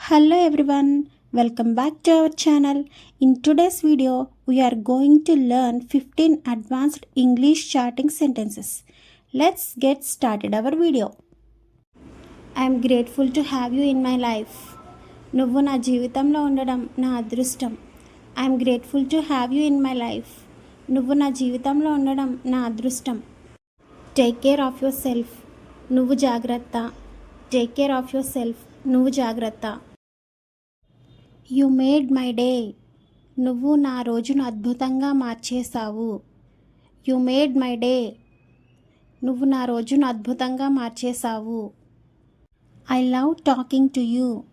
Hello everyone, welcome back to our channel. In today's video, we are going to learn 15 advanced English chatting sentences. Let's get started our video. I am grateful to have you in my life. నువ్వు నా జీవితంలో ఉండడం నా అదృష్టం. I am grateful to have you in my life. నువ్వు నా జీవితంలో ఉండడం నా అదృష్టం. Take care of yourself. నువ్వు జాగ్రత్త. Take care of yourself. నువ్వు జాగ్రత్త. You made my day. నువ్వు నా రోజును అద్భుతంగా మార్చేశావు. You made my day. నువ్వు నా రోజును అద్భుతంగా మార్చేశావు. I love talking to you.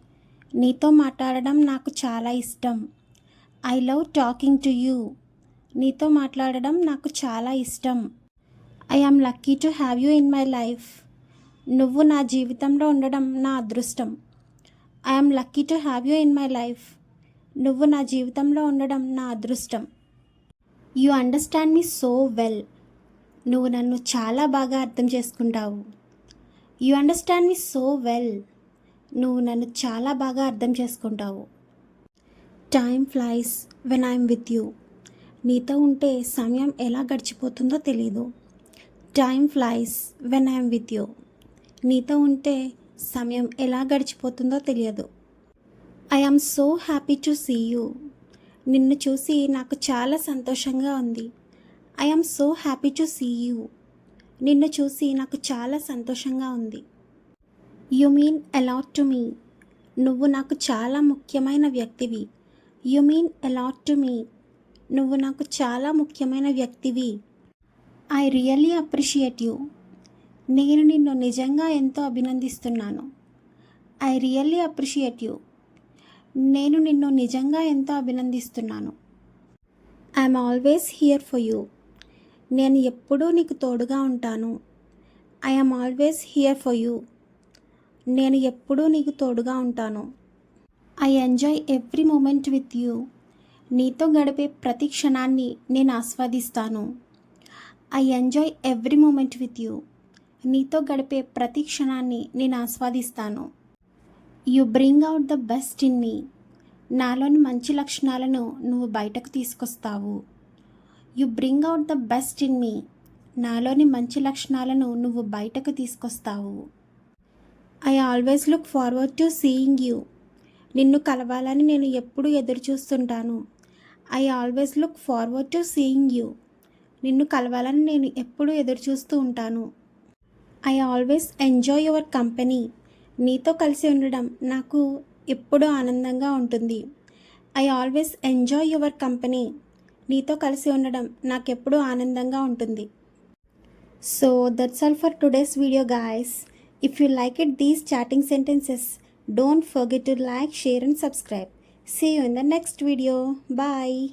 నీతో మాట్లాడడం నాకు చాలా ఇష్టం. I love talking to you. నీతో మాట్లాడడం నాకు చాలా ఇష్టం. I am lucky to have you in my life. నువ్వు నా జీవితంలో ఉండడం నా అదృష్టం. I am lucky to have you in my life. నువ్వు నా జీవితంలో ఉండడం నా అదృష్టం. You understand me so well. నువ్వు నన్ను చాలా బాగా అర్థం చేసుకుంటావు. You understand me so well. నువ్వు నన్ను చాలా బాగా అర్థం చేసుకుంటావు. Time flies when I'm with you. నీతో ఉంటే సమయం ఎలా గడిచిపోతుందో తెలీదు. Time flies when I'm with you. నీతో ఉంటే సమయం ఎలా గడిచిపోతుందో తెలియదు. I am so happy to see you. నిన్ను చూసి నాకు చాలా సంతోషంగా ఉంది. I am so happy to see you. నిన్ను చూసి నాకు చాలా సంతోషంగా ఉంది. You mean a lot to me. నువ్వు నాకు చాలా ముఖ్యమైన వ్యక్తివి. You mean a lot to me. నువ్వు నాకు చాలా ముఖ్యమైన వ్యక్తివి. I really appreciate you. నేను నిన్ను నిజంగా ఎంతో అభినందిస్తున్నాను. I really appreciate you. నేను నిన్ను నిజంగా ఎంతో అభినందిస్తున్నాను. I'm always here for you. నేను ఎప్పుడూ నీకు తోడుగా ఉంటాను. I'm always here for you. నేను ఎప్పుడూ నీకు తోడుగా ఉంటాను. I enjoy every moment with you. నీతో గడిపే ప్రతి క్షణాన్ని నేను ఆస్వాదిస్తాను. I enjoy every moment with you. నీతో గడిపే ప్రతి క్షణాన్ని నేను ఆస్వాదిస్తాను. You bring out the best in me. నాలోని మంచి లక్షణాలను నువ్వు బయటకు తీసుకొస్తావు. You bring out the best in me. నాలోని మంచి లక్షణాలను నువ్వు బయటకు తీసుకొస్తావు. I always look forward to seeing you. నిన్ను కలవాలని నేను ఎప్పుడూ ఎదురు చూస్తుంటాను. I always look forward to seeing you. నిన్ను కలవాలని నేను ఎప్పుడూ ఎదురు చూస్తూ ఉంటాను. I always enjoy your company. నీతో కలిసి ఉండడం నాకు ఎప్పుడూ ఆనందంగా ఉంటుంది. I always enjoy your company. నీతో కలిసి ఉండడం నాకెప్పుడూ ఆనందంగా ఉంటుంది. So that's all for today's video guys. If you like it these chatting sentences, don't forget to like, share and subscribe. See you in the next video. Bye.